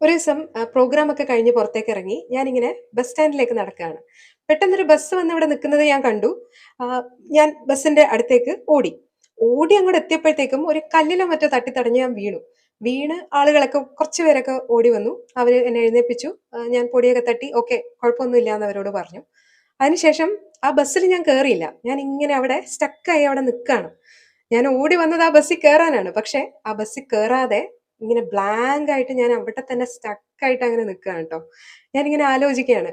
ഒരു ദിവസം പ്രോഗ്രാമൊക്കെ കഴിഞ്ഞ് പുറത്തേക്കിറങ്ങി ഞാനിങ്ങനെ ബസ് സ്റ്റാൻഡിലേക്ക് നടക്കുകയാണ്. പെട്ടെന്നൊരു ബസ് വന്ന് ഇവിടെ നിൽക്കുന്നത് ഞാൻ കണ്ടു. ആഹ് ഞാൻ ബസ്സിന്റെ അടുത്തേക്ക് ഓടി. ഓടി അങ്ങോട്ട് എത്തിയപ്പോഴത്തേക്കും ഒരു കല്ലിലോ മറ്റോ തട്ടിത്തടഞ്ഞ് ഞാൻ വീണു. വീണ് ആളുകളൊക്കെ കുറച്ച് പേരൊക്കെ ഓടി വന്നു. അവര് എന്നെ എഴുന്നേൽപ്പിച്ചു. ഞാൻ പൊടിയൊക്കെ തട്ടി ഓക്കെ കുഴപ്പമൊന്നുമില്ല എന്ന് അവരോട് പറഞ്ഞു. അതിനുശേഷം ആ ബസ്സിൽ ഞാൻ കേറിയില്ല. ഞാൻ ഇങ്ങനെ അവിടെ സ്റ്റക്കായി അവിടെ നിൽക്കുകയാണ്. ഞാൻ ഓടി വന്നത് ആ ബസ്സിൽ കേറാനാണ്. പക്ഷേ ആ ബസ്സിൽ കേറാതെ ഇങ്ങനെ ബ്ലാങ്ക് ആയിട്ട് ഞാൻ അവിടെ തന്നെ സ്റ്റക്കായിട്ട് അങ്ങനെ നിൽക്കുകയാണ് കേട്ടോ. ഞാനിങ്ങനെ ആലോചിക്കുകയാണ്.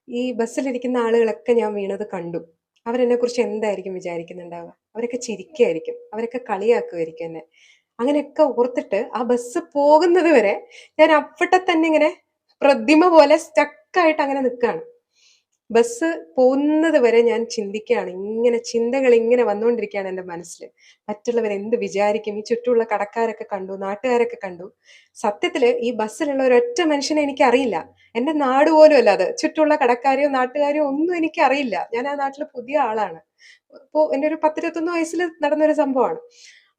ഈ ബസ്സിലിരിക്കുന്ന ആളുകളൊക്കെ ഞാൻ വീണത് കണ്ടു. അവരെന്നെക്കുറിച്ച് എന്തായിരിക്കും വിചാരിക്കുന്നുണ്ടാവുക? അവരൊക്കെ ചിരിക്കായിരിക്കും. അവരൊക്കെ കളിയാക്കുമായിരിക്കും എന്നെ. അങ്ങനെയൊക്കെ ഓർത്തിട്ട് ആ ബസ് പോകുന്നത് വരെ ഞാൻ അവിടെ തന്നെ ഇങ്ങനെ പ്രതിമ പോലെ സ്റ്റക്കായിട്ട് അങ്ങനെ നിൽക്കുകയാണ്. ബസ് പോകുന്നത് വരെ ഞാൻ ചിന്തിക്കുകയാണ്. ഇങ്ങനെ ചിന്തകൾ ഇങ്ങനെ വന്നുകൊണ്ടിരിക്കുകയാണ് എൻ്റെ മനസ്സില്. മറ്റുള്ളവർ എന്ത് വിചാരിക്കും? ഈ ചുറ്റുമുള്ള കടക്കാരൊക്കെ കണ്ടു, നാട്ടുകാരൊക്കെ കണ്ടു. സത്യത്തില് ഈ ബസ്സിലുള്ള ഒരൊറ്റ മനുഷ്യനെ എനിക്കറിയില്ല. എൻ്റെ നാട് പോലും അല്ല അത്. ചുറ്റുമുള്ള കടക്കാരെയോ നാട്ടുകാരെയോ ഒന്നും എനിക്കറിയില്ല. ഞാൻ ആ നാട്ടിലെ പുതിയ ആളാണ്. അപ്പോ എൻ്റെ ഒരു 10, 21 വയസ്സില് നടന്നൊരു സംഭവമാണ്.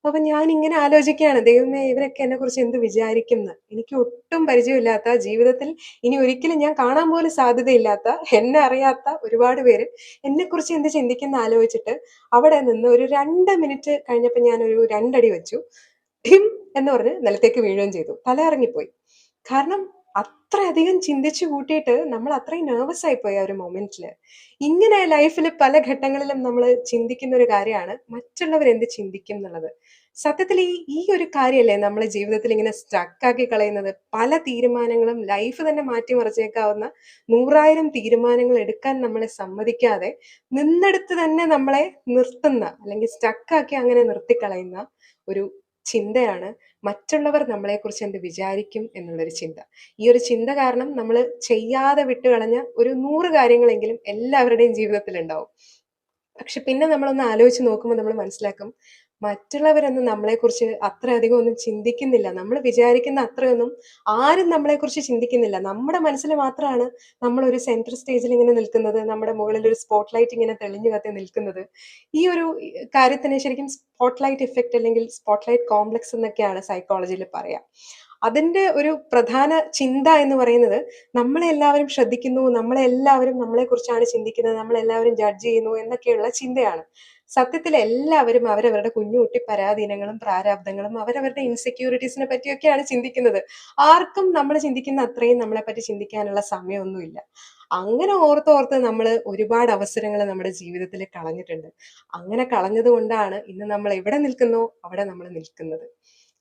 അപ്പൊ ഞാനിങ്ങനെ ആലോചിക്കുകയാണ്. ദൈവമേ! ഇവരൊക്കെ എന്നെക്കുറിച്ച് എന്ത് വിചാരിക്കുംന്ന്. എനിക്ക് ഒട്ടും പരിചയമില്ലാത്ത, ജീവിതത്തിൽ ഇനി ഒരിക്കലും ഞാൻ കാണാൻ പോലും സാധ്യതയില്ലാത്ത, എന്നെ അറിയാത്ത ഒരുപാട് പേര് എന്നെക്കുറിച്ച് എന്ത് ചിന്തിക്കുംന്ന് ആലോചിച്ചിട്ട് അവിടെ നിന്ന് ഒരു 2 മിനിറ്റ് കഴിഞ്ഞപ്പോ ഞാനൊരു 2 അടി വെച്ചു. ഠിം എന്ന് പറഞ്ഞ് നിലത്തേക്ക് വീഴുകയും ചെയ്തു. തല കറങ്ങിപ്പോയി. കാരണം അത്രയധികം ചിന്തിച്ചു കൂട്ടിയിട്ട് നമ്മൾ അത്രയും നെർവസ് ആയിപ്പോയി ആ ഒരു മൊമെന്റില്. ഇങ്ങനെ ലൈഫില് പല ഘട്ടങ്ങളിലും നമ്മള് ചിന്തിക്കുന്ന ഒരു കാര്യമാണ് മറ്റുള്ളവർ എന്ത് ചിന്തിക്കും എന്നുള്ളത്. സത്യത്തിൽ ഈ ഒരു കാര്യമല്ലേ നമ്മളെ ജീവിതത്തിൽ ഇങ്ങനെ സ്റ്റക്കാക്കി കളയുന്നത്. പല തീരുമാനങ്ങളും ലൈഫ് തന്നെ മാറ്റിമറിച്ചേക്കാവുന്ന 100,000 തീരുമാനങ്ങൾ എടുക്കാൻ നമ്മളെ സമ്മതിക്കാതെ നിന്നിടത്ത് തന്നെ നമ്മളെ നിർത്തുന്ന അല്ലെങ്കിൽ സ്റ്റക്കാക്കി അങ്ങനെ നിർത്തിക്കളയുന്ന ഒരു ചിന്തയാണ് മറ്റുള്ളവർ നമ്മളെക്കുറിച്ച് എന്ത് വിചാരിക്കും എന്നുള്ളൊരു ചിന്ത. ഈ ഒരു ചിന്ത കാരണം നമ്മള് ചെയ്യാതെ വിട്ടുകളഞ്ഞ ഒരു 100 കാര്യങ്ങളെങ്കിലും എല്ലാവരുടെയും ജീവിതത്തിലുണ്ടാവും. പക്ഷെ പിന്നെ നമ്മളൊന്ന് ആലോചിച്ച് നോക്കുമ്പോൾ നമ്മൾ മനസ്സിലാക്കും, മറ്റുള്ളവരൊന്നും നമ്മളെക്കുറിച്ച് അത്രയധികം ഒന്നും ചിന്തിക്കുന്നില്ല. നമ്മൾ വിചാരിക്കുന്ന അത്രയൊന്നും ആരും നമ്മളെക്കുറിച്ച് ചിന്തിക്കുന്നില്ല. നമ്മുടെ മനസ്സിൽ മാത്രമാണ് നമ്മളൊരു സെൻട്രൽ സ്റ്റേജിൽ ഇങ്ങനെ നിൽക്കുന്നത്. നമ്മുടെ മുകളിൽ ഒരു സ്പോട്ട് ലൈറ്റ് ഇങ്ങനെ തെളിഞ്ഞു കത്തി നിൽക്കുന്നത്. ഈ ഒരു കാര്യത്തിന് ശരിക്കും സ്പോട്ട് ലൈറ്റ് ഇഫക്റ്റ് അല്ലെങ്കിൽ സ്പോട്ട് ലൈറ്റ് കോംപ്ലക്സ് എന്നൊക്കെയാണ് സൈക്കോളജിയിൽ പറയാ. അതിന്റെ ഒരു പ്രധാന ചിന്ത എന്ന് പറയുന്നത് നമ്മളെ എല്ലാവരും ശ്രദ്ധിക്കുന്നു, നമ്മളെ എല്ലാവരും നമ്മളെക്കുറിച്ചാണ് ചിന്തിക്കുന്നത്, നമ്മളെല്ലാവരും ജഡ്ജ് ചെയ്യുന്നു എന്നൊക്കെയുള്ള ചിന്തയാണ്. സത്യത്തിൽ എല്ലാവരും അവരവരുടെ കുഞ്ഞുകുട്ടി പരാധീനങ്ങളും, പ്രാരാബ്ധങ്ങളും, അവരവരുടെ ഇൻസെക്യൂരിറ്റീസിനെ പറ്റിയൊക്കെയാണ് ചിന്തിക്കുന്നത്. ആർക്കും നമ്മൾ ചിന്തിക്കുന്ന അത്രയും നമ്മളെപ്പറ്റി ചിന്തിക്കാനുള്ള സമയമൊന്നുമില്ല. അങ്ങനെ ഓർത്തോർത്ത് നമ്മള് ഒരുപാട് അവസരങ്ങൾ നമ്മുടെ ജീവിതത്തിൽ കളഞ്ഞിട്ടുണ്ട്. അങ്ങനെ കളഞ്ഞത് കൊണ്ടാണ് ഇന്ന് നമ്മൾ എവിടെ നിൽക്കുന്നോ അവിടെ നമ്മൾ നിൽക്കുന്നത്.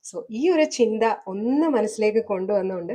സോ ഈ ഒരു ചിന്ത ഒന്ന് മനസ്സിലേക്ക് കൊണ്ടുവന്നുകൊണ്ട്